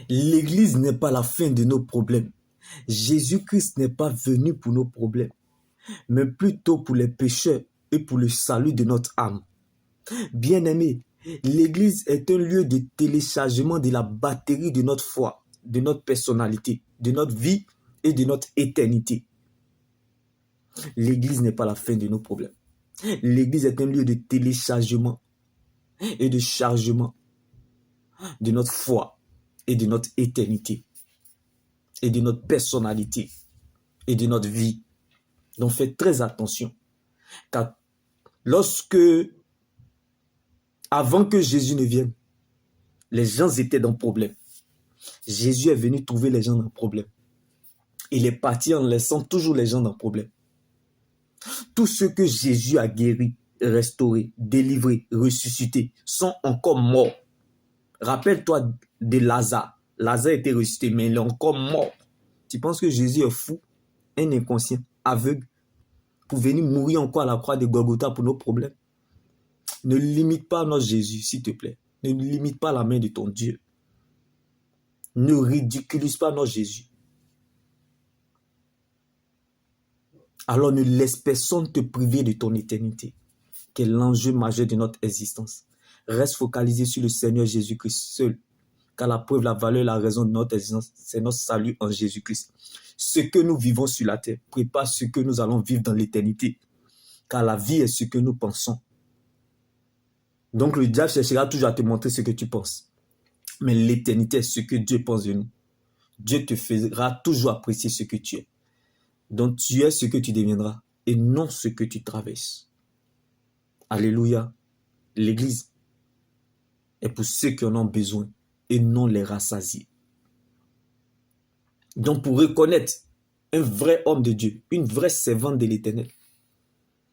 L'église n'est pas la fin de nos problèmes. Jésus-Christ n'est pas venu pour nos problèmes, mais plutôt pour les pécheurs et pour le salut de notre âme. Bien-aimé, l'église est un lieu de téléchargement de la batterie de notre foi, de notre personnalité, de notre vie et de notre éternité. L'église n'est pas la fin de nos problèmes. L'église est un lieu de téléchargement et de chargement de notre foi et de notre éternité et de notre personnalité et de notre vie. Donc faites très attention, car avant que Jésus ne vienne, les gens étaient dans le problème. Jésus est venu trouver les gens dans le problème. Il est parti en laissant toujours les gens dans le problème. Tous ceux que Jésus a guéris, restaurés, délivrés, ressuscités sont encore morts. Rappelle-toi de Lazare. Lazare était ressuscité, mais il est encore mort. Tu penses que Jésus est fou, un inconscient, aveugle, pour venir mourir encore à la croix de Golgotha pour nos problèmes? Ne limite pas notre Jésus, s'il te plaît. Ne limite pas la main de ton Dieu. Ne ridiculise pas notre Jésus. Alors ne laisse personne te priver de ton éternité, qui est l'enjeu majeur de notre existence. Reste focalisé sur le Seigneur Jésus-Christ seul, car la preuve, la valeur, la raison de notre existence, c'est notre salut en Jésus-Christ. Ce que nous vivons sur la terre prépare ce que nous allons vivre dans l'éternité, car la vie est ce que nous pensons. Donc le diable cherchera toujours à te montrer ce que tu penses. Mais l'éternité est ce que Dieu pense de nous. Dieu te fera toujours apprécier ce que tu es. Donc tu es ce que tu deviendras et non ce que tu traverses. Alléluia. L'église est pour ceux qui en ont besoin et non les rassasiés. Donc pour reconnaître un vrai homme de Dieu, une vraie servante de l'Éternel,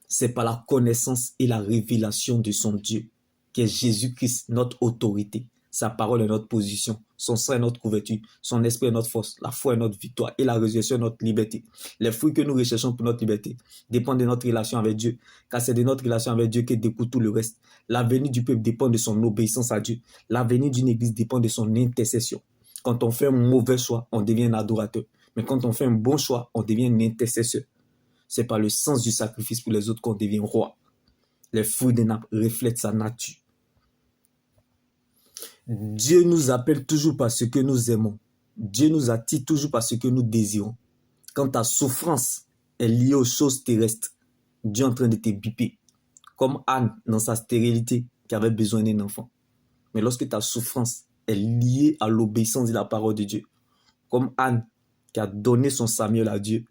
c'est par la connaissance et la révélation de son Dieu, qui est Jésus-Christ, notre autorité. Sa parole est notre position, son sang est notre couverture, son esprit est notre force, la foi est notre victoire et la résurrection est notre liberté. Les fruits que nous recherchons pour notre liberté dépendent de notre relation avec Dieu, car c'est de notre relation avec Dieu que découle tout le reste. L'avenir du peuple dépend de son obéissance à Dieu. L'avenir d'une église dépend de son intercession. Quand on fait un mauvais choix, on devient un adorateur. Mais quand on fait un bon choix, on devient un intercesseur. C'est par le sens du sacrifice pour les autres qu'on devient roi. Les fruits des nappes reflètent sa nature. Dieu nous appelle toujours par ce que nous aimons. Dieu nous attire toujours par ce que nous désirons. Quand ta souffrance est liée aux choses terrestres, Dieu est en train de te biper. Comme Anne dans sa stérilité qui avait besoin d'un enfant. Mais lorsque ta souffrance est liée à l'obéissance de la parole de Dieu, comme Anne qui a donné son Samuel à Dieu,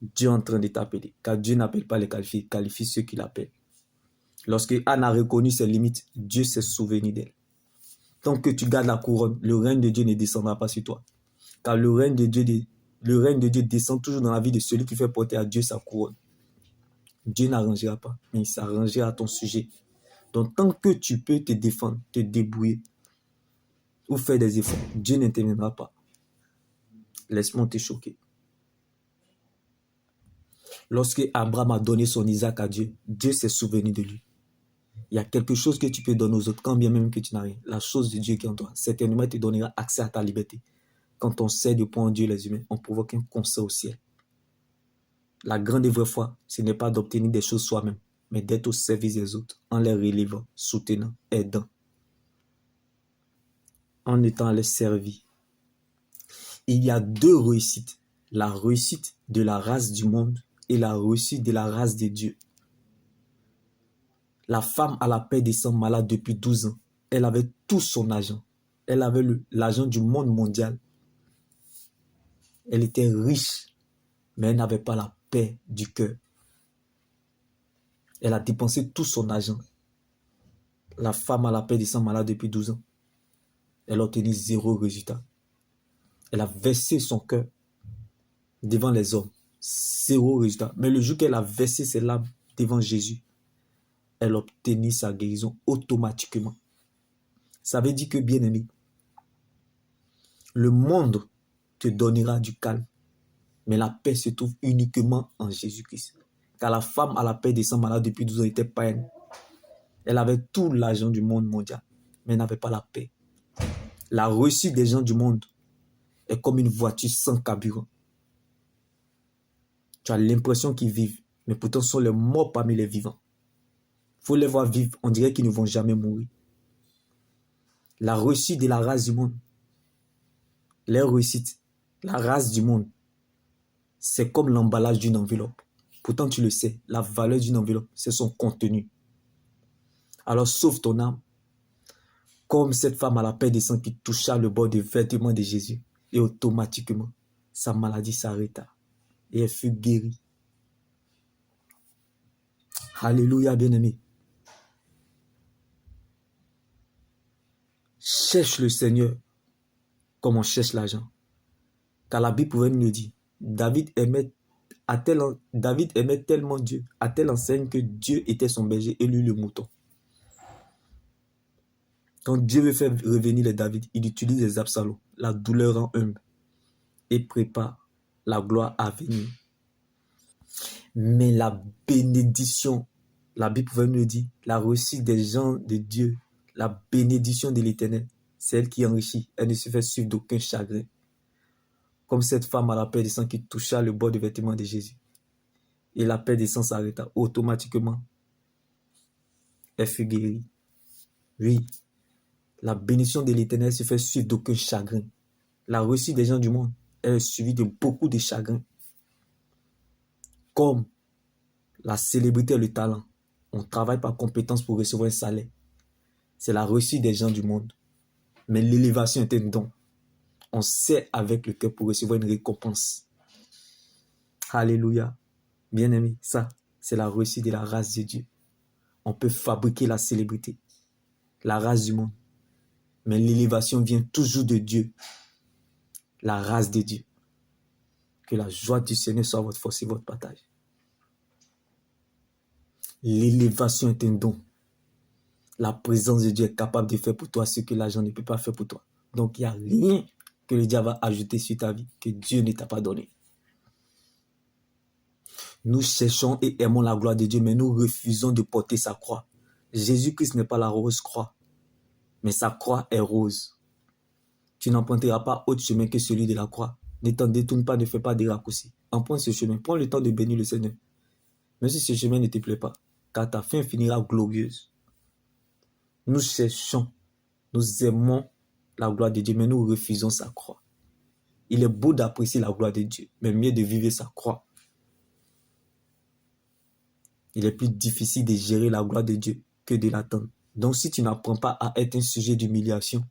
Dieu est en train de t'appeler. Car Dieu n'appelle pas les qualifiés, il qualifie ceux qui l'appellent. Lorsque Anne a reconnu ses limites, Dieu s'est souvenu d'elle. Tant que tu gardes la couronne, le règne de Dieu ne descendra pas sur toi. Car le règne de Dieu descend toujours dans la vie de celui qui fait porter à Dieu sa couronne. Dieu n'arrangera pas, mais il s'arrangera à ton sujet. Donc tant que tu peux te défendre, te débrouiller ou faire des efforts, Dieu n'interviendra pas. Laisse-moi te choquer. Lorsque Abraham a donné son Isaac à Dieu, Dieu s'est souvenu de lui. Il y a quelque chose que tu peux donner aux autres, quand bien même que tu n'as rien. La chose de Dieu qui est en toi, certainement te donnera accès à ta liberté. Quand on sait de point en Dieu les humains, on provoque un concert au ciel. La grande et vraie foi, ce n'est pas d'obtenir des choses soi-même, mais d'être au service des autres, en les relevant, soutenant, aidant, en étant à les servir. Il y a deux réussites. La réussite de la race du monde et la réussite de la race de Dieu. La femme à la paix descend malade depuis 12 ans. Elle avait tout son argent. Elle avait l'argent du monde mondial. Elle était riche, mais elle n'avait pas la paix du cœur. Elle a dépensé tout son argent. La femme à la paix descend malade depuis 12 ans. Elle a obtenu 0 résultat. Elle a versé son cœur devant les hommes. 0 résultat. Mais le jour qu'elle a versé ses larmes devant Jésus, elle a obtenu sa guérison automatiquement. Ça veut dire que, bien aimé, le monde te donnera du calme, mais la paix se trouve uniquement en Jésus-Christ. Car la femme à la paix descend malade depuis 12 ans était païenne. Elle avait tout l'argent du monde mondial, mais elle n'avait pas la paix. La réussite des gens du monde est comme une voiture sans carburant. Tu as l'impression qu'ils vivent, mais pourtant ce sont les morts parmi les vivants. Il faut les voir vivre, on dirait qu'ils ne vont jamais mourir. La réussite de la race du monde, les réussites, la race du monde, c'est comme l'emballage d'une enveloppe. Pourtant tu le sais, la valeur d'une enveloppe, c'est son contenu. Alors sauve ton âme, comme cette femme à la paix des sangs qui toucha le bord des vêtements de Jésus. Et automatiquement, sa maladie s'arrêta. Et elle fut guérie. Alléluia, bien-aimé. Cherche le Seigneur comme on cherche l'argent. Car la Bible pouvait nous le dire. David aimait tellement Dieu, à telle enseigne que Dieu était son berger et lui le mouton. Quand Dieu veut faire revenir les David, il utilise les Absalom. La douleur rend humble et prépare la gloire à venir. Mais la bénédiction, la Bible pouvait nous le dire, la réussite des gens de Dieu, la bénédiction de l'Éternel, c'est elle qui enrichit. Elle ne se fait suivre d'aucun chagrin. Comme cette femme à la paix des sangs qui toucha le bord du vêtement de Jésus. Et la paix des sangs s'arrêta. Automatiquement, elle fut guérie. Oui, la bénédiction de l'Éternel se fait suivre d'aucun chagrin. La réussite des gens du monde est suivie de beaucoup de chagrins. Comme la célébrité et le talent. On travaille par compétence pour recevoir un salaire. C'est la réussite des gens du monde. Mais l'élévation est un don. On sait avec le cœur pour recevoir une récompense. Alléluia. Bien-aimé, ça, c'est la réussite de la race de Dieu. On peut fabriquer la célébrité, la race du monde. Mais l'élévation vient toujours de Dieu, la race de Dieu. Que la joie du Seigneur soit votre force et votre partage. L'élévation est un don. La présence de Dieu est capable de faire pour toi ce que l'argent ne peut pas faire pour toi. Donc, il n'y a rien que le diable va ajouter sur ta vie que Dieu ne t'a pas donné. Nous cherchons et aimons la gloire de Dieu, mais nous refusons de porter sa croix. Jésus-Christ n'est pas la rose croix, mais sa croix est rose. Tu n'emprunteras pas autre chemin que celui de la croix. Ne t'en détourne pas, ne fais pas de raccourcis. Emprunte ce chemin, prends le temps de bénir le Seigneur. Même si ce chemin ne te plaît pas, car ta fin finira glorieuse. Nous cherchons, nous aimons la gloire de Dieu, mais nous refusons sa croix. Il est beau d'apprécier la gloire de Dieu, mais mieux de vivre sa croix. Il est plus difficile de gérer la gloire de Dieu que de l'attendre. Donc si tu n'apprends pas à être un sujet d'humiliation,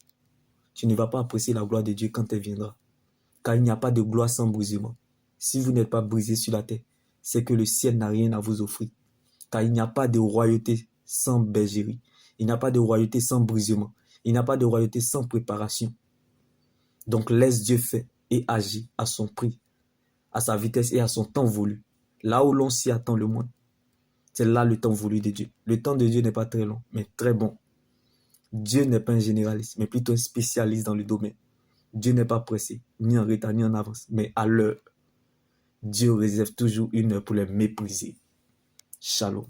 tu ne vas pas apprécier la gloire de Dieu quand elle viendra. Car il n'y a pas de gloire sans brisement. Si vous n'êtes pas brisé sur la terre, c'est que le ciel n'a rien à vous offrir. Car il n'y a pas de royauté sans bergerie. Il n'y a pas de royauté sans brisement. Il n'y a pas de royauté sans préparation. Donc laisse Dieu faire et agir à son prix, à sa vitesse et à son temps voulu. Là où l'on s'y attend le moins, c'est là le temps voulu de Dieu. Le temps de Dieu n'est pas très long, mais très bon. Dieu n'est pas un généraliste, mais plutôt un spécialiste dans le domaine. Dieu n'est pas pressé, ni en retard, ni en avance, mais à l'heure. Dieu réserve toujours une heure pour les mépriser. Shalom.